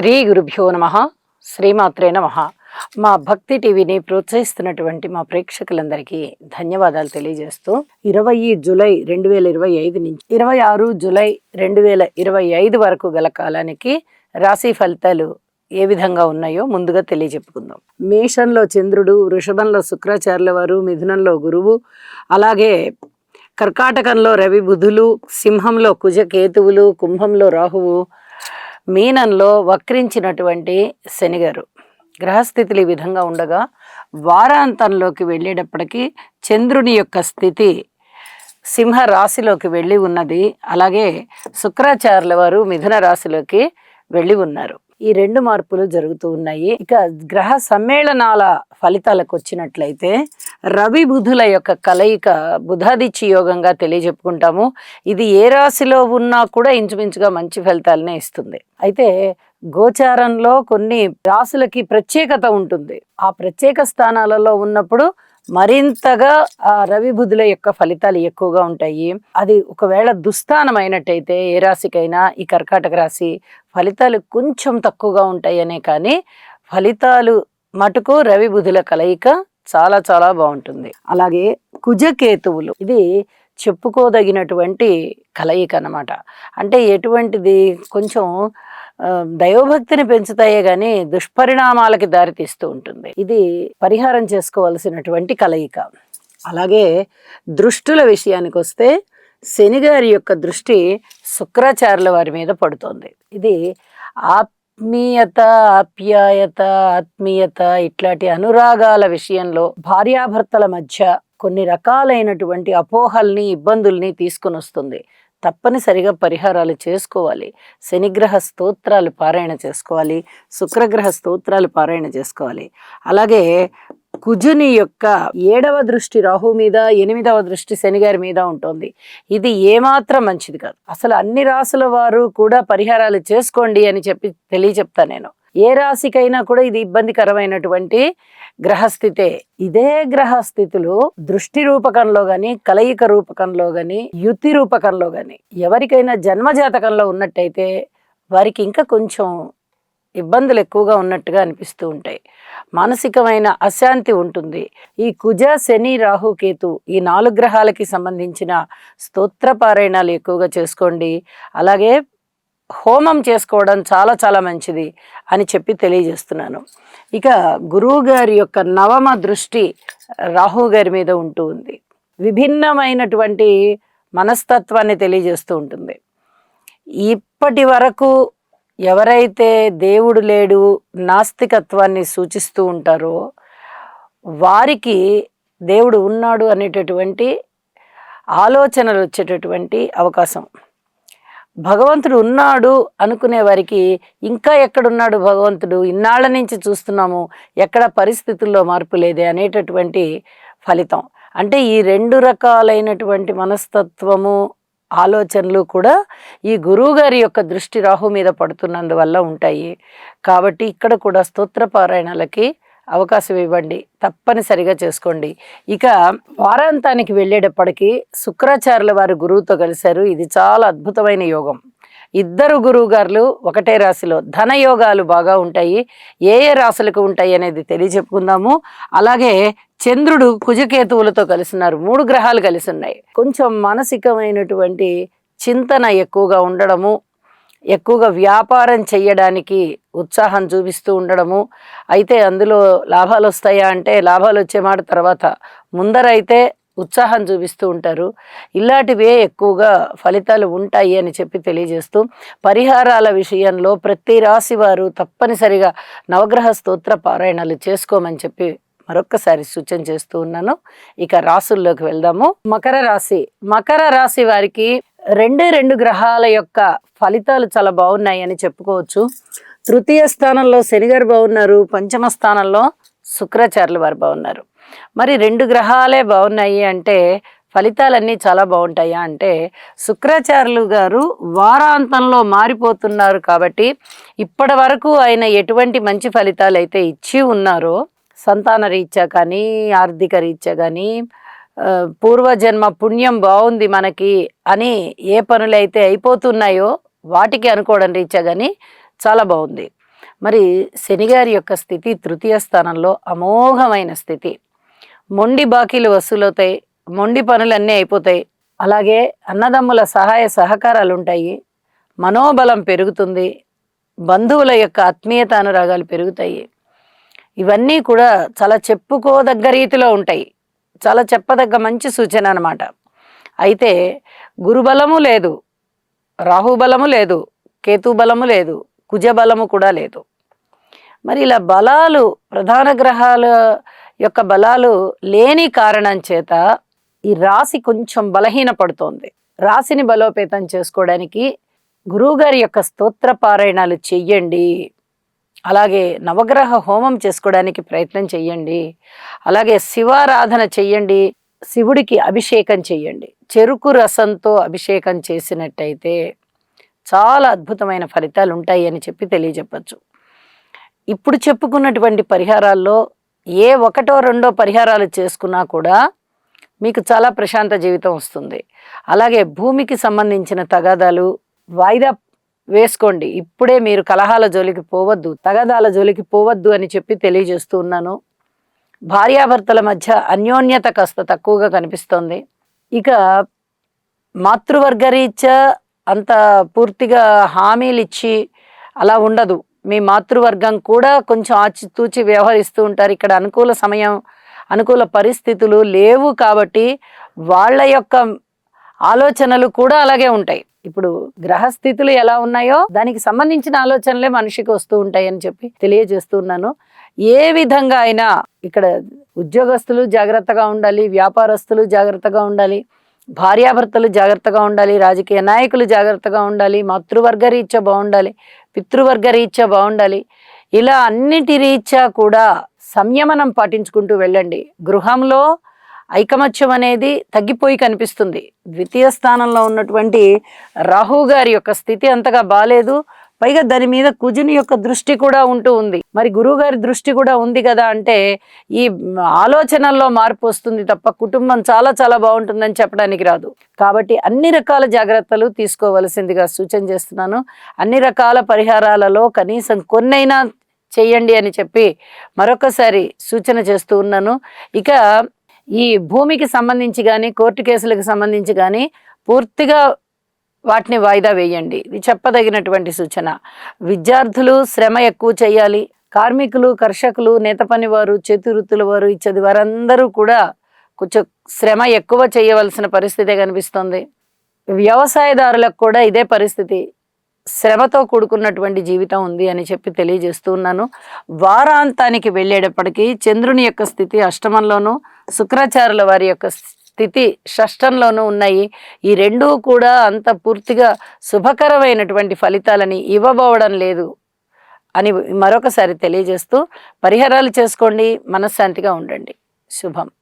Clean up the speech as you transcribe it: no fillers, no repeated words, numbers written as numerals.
శ్రీ గురుభ్యో నమః. శ్రీమాత్రే నమః. మా భక్తి టీవీని ప్రోత్సహిస్తున్నటువంటి మా ప్రేక్షకులందరికీ ధన్యవాదాలు తెలియజేస్తూ 20 జూలై 2025 నుంచి 26 జూలై 2025 వరకు గల కాలానికి రాశి ఫలితాలు ఏ విధంగా ఉన్నాయో ముందుగా తెలియజెప్పుకుందాం. మేషంలో చంద్రుడు, వృషభంలో శుక్రాచార్యుల వారు, మిథునంలో గురువు, అలాగే కర్కాటకంలో రవి బుధులు, సింహంలో కుజ కేతువులు, కుంభంలో రాహువు, మీనంలో వక్రించినటువంటి శనిగారు. గ్రహస్థితులు ఈ విధంగా ఉండగా వారాంతంలోకి వెళ్ళేటప్పటికీ చంద్రుని యొక్క స్థితి సింహ రాశిలోకి వెళ్ళి ఉన్నది. అలాగే శుక్రాచార్యుల వారు మిథున రాశిలోకి వెళ్ళి ఉన్నారు. ఈ రెండు మార్పులు జరుగుతూ ఉన్నాయి. ఇక గ్రహ సమ్మేళనాల ఫలితాలకు వచ్చినట్లయితే రవి బుధుల యొక్క కలయిక బుధాదిత్య యోగంగా తెలియజెప్పుకుంటాము. ఇది ఏ రాశిలో ఉన్నా కూడా ఇంచుమించుగా మంచి ఫలితాలనే ఇస్తుంది. అయితే గోచారంలో కొన్ని రాశులకి ప్రత్యేకత ఉంటుంది. ఆ ప్రత్యేక స్థానాలలో ఉన్నప్పుడు మరింతగా ఆ రవి బుధుల యొక్క ఫలితాలు ఎక్కువగా ఉంటాయి. అది ఒకవేళ దుస్థానం అయినట్టయితే ఏ రాశికైనా ఈ కర్కాటక రాశి ఫలితాలు కొంచెం తక్కువగా ఉంటాయనే కానీ ఫలితాలు మటుకు రవి బుధుల కలయిక చాలా చాలా బాగుంటుంది. అలాగే కుజకేతువులు ఇది చెప్పుకోదగినటువంటి కలయిక అన్నమాట. అంటే ఎటువంటిది కొంచెం దైవభక్తిని పెంచుతాయే గాని దుష్పరిణామాలకి దారితీస్తూ ఉంటుంది. ఇది పరిహారం చేసుకోవాల్సినటువంటి కలయిక. అలాగే దృష్టుల విషయానికి వస్తే శనిగారి యొక్క దృష్టి శుక్రాచార్యుల వారి మీద పడుతోంది. ఇది ఆత్మీయత, ఆప్యాయత, ఆత్మీయత ఇట్లాంటి అనురాగాల విషయంలో భార్యాభర్తల మధ్య కొన్ని రకాలైనటువంటి అపోహల్ని, ఇబ్బందుల్ని తీసుకొని వస్తుంది. తప్పనిసరిగా పరిహారాలు చేసుకోవాలి. శనిగ్రహ స్తోత్రాలు పారాయణ చేసుకోవాలి, శుక్రగ్రహ స్తోత్రాలు పారాయణ చేసుకోవాలి. అలాగే కుజుని యొక్క 7వ దృష్టి రాహు మీద, 8వ దృష్టి శనిగారి మీద ఉంటుంది. ఇది ఏమాత్రం మంచిది కాదు. అసలు అన్ని రాసుల వారు కూడా పరిహారాలు చేసుకోండి అని తెలియచెప్తాను నేను. ఏ రాశికైనా కూడా ఇది ఇబ్బందికరమైనటువంటి గ్రహస్థితే. ఇదే గ్రహస్థితులు దృష్టి రూపకంలో గాని, కలయిక రూపకంలో గాని, యుతి రూపకంలో గాని ఎవరికైనా జన్మజాతకంలో ఉన్నట్టయితే వారికి ఇంకా కొంచెం ఇబ్బందులు ఎక్కువగా ఉన్నట్టుగా అనిపిస్తూ ఉంటాయి. మానసికమైన అశాంతి ఉంటుంది. ఈ కుజ, శని, రాహు, కేతు ఈ 4 గ్రహాలకి సంబంధించిన స్తోత్ర పారాయణాలు ఎక్కువగా చేసుకోండి. అలాగే హోమం చేసుకోవడం చాలా చాలా మంచిది అని తెలియజేస్తున్నాను. ఇక గురువు గారి యొక్క 9వ దృష్టి రాహు గారి మీద ఉంటూ ఉంది. విభిన్నమైనటువంటి మనస్తత్వాన్ని తెలియజేస్తూ ఉంటుంది. ఇప్పటి వరకు ఎవరైతే దేవుడు లేడు, నాస్తికత్వాన్ని సూచిస్తూ ఉంటారో వారికి దేవుడు ఉన్నాడు అనేటటువంటి ఆలోచనలు వచ్చేటటువంటి అవకాశం. భగవంతుడు ఉన్నాడు అనుకునే వారికి ఇంకా ఎక్కడున్నాడు భగవంతుడు, ఇన్నాళ్ళ నుంచి చూస్తున్నాము, ఎక్కడ పరిస్థితుల్లో మార్పు లేదే అనేటటువంటి ఫలితం. అంటే ఈ 2 రకాలైనటువంటి మనస్తత్వము, ఆలోచనలు కూడా ఈ గురువు గారి యొక్క దృష్టి రాహు మీద పడుతున్నందువల్ల ఉంటాయి. కాబట్టి ఇక్కడ కూడా స్తోత్ర పారాయణలకి అవకాశం ఇవ్వండి, తప్పనిసరిగా చేసుకోండి. ఇక వారాంతానికి వెళ్ళేటప్పటికీ శుక్రాచార్యుల వారు గురువుతో కలిశారు. ఇది చాలా అద్భుతమైన యోగం. 2 గురువు గారులు ఒకటే రాశిలో ధనయోగాలు బాగా ఉంటాయి. ఏ ఏ రాశులకు ఉంటాయి అనేది తెలియచెప్పుకుందాము. అలాగే చంద్రుడు కుజకేతువులతో కలిసిన్నారు. 3 గ్రహాలు కలిసి ఉన్నాయి. కొంచెం మానసికమైనటువంటి చింతన ఎక్కువగా ఉండడము, ఎక్కువగా వ్యాపారం చేయడానికి ఉత్సాహం చూపిస్తూ ఉండడము. అయితే అందులో లాభాలు వస్తాయా అంటే లాభాలు వచ్చే మాట తర్వాత, ముందరైతే ఉత్సాహం చూపిస్తూ ఉంటారు. ఇలాంటివే ఎక్కువగా ఫలితాలు ఉంటాయి అని తెలియజేస్తూ పరిహారాల విషయంలో ప్రతి రాశి వారు తప్పనిసరిగా నవగ్రహ స్తోత్ర పారాయణాలు చేసుకోమని మరొక్కసారి సూచన చేస్తూ ఉన్నాను. ఇక రాశుల్లోకి వెళ్దాము. మకర రాశి వారికి 2 గ్రహాల యొక్క ఫలితాలు చాలా బాగున్నాయి అని చెప్పుకోవచ్చు. తృతీయ స్థానంలో శనిగారు బాగున్నారు, పంచమ స్థానంలో శుక్రాచార్యుల వారు బాగున్నారు. మరి 2 గ్రహాలే బాగున్నాయి అంటే ఫలితాలన్నీ చాలా బాగుంటాయా అంటే, శుక్రాచార్యులు గారు వారాంతంలో మారిపోతున్నారు కాబట్టి ఇప్పటి వరకు ఆయన ఎటువంటి మంచి ఫలితాలు అయితే ఇచ్చి ఉన్నారో, సంతాన రీత్యా కానీ, ఆర్థిక రీత్యా కానీ, పూర్వజన్మ పుణ్యం బాగుంది మనకి అని ఏ పనులైతే అయిపోతున్నాయో వాటికి అనుకోవడం రీత్యా కానీ చాలా బాగుంది. మరి శనిగారి యొక్క స్థితి తృతీయ స్థానంలో అమోఘమైన స్థితి. మొండి బాకీలు వసూలవుతాయి, మొండి పనులన్నీ అయిపోతాయి. అలాగే అన్నదమ్ముల సహాయ సహకారాలు ఉంటాయి, మనోబలం పెరుగుతుంది, బంధువుల యొక్క ఆత్మీయత అనురాగాలు పెరుగుతాయి. ఇవన్నీ కూడా చాలా చెప్పుకోదగ్గ రీతిలో ఉంటాయి, చాలా చెప్పదగ్గ మంచి సూచన అన్నమాట. అయితే గురుబలము లేదు, రాహుబలము లేదు, కేతుబలము లేదు, కుజబలము కూడా లేదు. మరి ఇలా బలాలు, ప్రధాన గ్రహాల యొక్క బలాలు లేని కారణం చేత ఈ రాశి కొంచెం బలహీన పడుతోంది. రాశిని బలోపేతం చేసుకోవడానికి గురువుగారి యొక్క స్తోత్ర పారాయణాలు చెయ్యండి. అలాగే నవగ్రహ హోమం చేసుకోవడానికి ప్రయత్నం చెయ్యండి. అలాగే శివారాధన చెయ్యండి, శివుడికి అభిషేకం చెయ్యండి. చెరుకు రసంతో అభిషేకం చేసినట్టయితే చాలా అద్భుతమైన ఫలితాలు ఉంటాయి అని చెప్పి తెలియజెప్పచ్చు. ఇప్పుడు చెప్పుకున్నటువంటి పరిహారాల్లో ఏ ఒకటో రెండో పరిహారాలు చేసుకున్నా కూడా మీకు చాలా ప్రశాంత జీవితం వస్తుంది. అలాగే భూమికి సంబంధించిన తగాదాలు వాయిదా వేసుకోండి. ఇప్పుడే మీరు కలహాల జోలికి పోవద్దు, తగాదాల జోలికి పోవద్దు అని చెప్పి తెలియజేస్తూ ఉన్నాను. భార్యాభర్తల మధ్య అన్యోన్యత కాస్త తక్కువగా కనిపిస్తోంది. ఇక మాతృవర్గరీత్యా అంత పూర్తిగా హామీలు ఇచ్చి అలా ఉండదు. మీ మాతృవర్గం కూడా కొంచెం ఆచితూచి వ్యవహరిస్తూ ఉంటారు. ఇక్కడ అనుకూల సమయం, అనుకూల పరిస్థితులు లేవు కాబట్టి వాళ్ళ యొక్క ఆలోచనలు కూడా అలాగే ఉంటాయి. ఇప్పుడు గ్రహస్థితులు ఎలా ఉన్నాయో దానికి సంబంధించిన ఆలోచనలే మనిషికి వస్తూ ఉంటాయి అని చెప్పి తెలియజేస్తున్నాను. ఏ విధంగా అయినా ఇక్కడ ఉద్యోగస్తులు జాగ్రత్తగా ఉండాలి, వ్యాపారస్తులు జాగ్రత్తగా ఉండాలి, భార్యాభర్తలు జాగ్రత్తగా ఉండాలి, రాజకీయ నాయకులు జాగ్రత్తగా ఉండాలి, మాతృవర్గ రీత్యా బాగుండాలి, పితృవర్గ రీత్యా బాగుండాలి. ఇలా అన్నిటి రీత్యా కూడా సంయమనం పాటించుకుంటూ వెళ్ళండి. గృహంలో ఐకమత్యం అనేది తగ్గిపోయి కనిపిస్తుంది. ద్వితీయ స్థానంలో ఉన్నటువంటి రాహు గారి యొక్క స్థితి అంతగా బాలేదు. పైగా దాని మీద కుజుని యొక్క దృష్టి కూడా ఉంటూ ఉంది. మరి గురువు గారి దృష్టి కూడా ఉంది కదా అంటే ఈ ఆలోచనల్లో మార్పు వస్తుంది తప్ప కుటుంబం చాలా చాలా బాగుంటుందని చెప్పడానికి రాదు. కాబట్టి అన్ని రకాల జాగ్రత్తలు తీసుకోవలసిందిగా సూచన చేస్తున్నాను. అన్ని రకాల పరిహారాలలో కనీసం కొన్నైనా చెయ్యండి అని చెప్పి మరొకసారి సూచన చేస్తూ ఉన్నాను. ఇక ఈ భూమికి సంబంధించి కానీ, కోర్టు కేసులకు సంబంధించి కానీ పూర్తిగా వాటిని వాయిదా వేయండి. ఇది చెప్పదగినటువంటి సూచన. విద్యార్థులు శ్రమ ఎక్కువ చేయాలి. కార్మికులు, కర్షకులు, నేత పని వారు, చేతి వృత్తుల వారు, ఇచ్చది వారందరూ కూడా కొంచెం శ్రమ ఎక్కువ చేయవలసిన పరిస్థితే కనిపిస్తుంది. వ్యవసాయదారులకు కూడా ఇదే పరిస్థితి, శ్రమతో కూడుకున్నటువంటి జీవితం ఉంది అని చెప్పి తెలియజేస్తూ ఉన్నాను. వారాంతానికి వెళ్ళేటప్పటికీ చంద్రుని యొక్క స్థితి అష్టమంలోనూ, శుక్రాచార్యుల వారి యొక్క స్థితి షష్టంలోనూ ఉన్నాయి. ఈ రెండూ కూడా అంత పూర్తిగా శుభకరమైనటువంటి ఫలితాలని ఇవ్వబోవడం లేదు అని మరొకసారి తెలియజేస్తూ పరిహారాలు చేసుకోండి, మనశ్శాంతిగా ఉండండి. శుభం.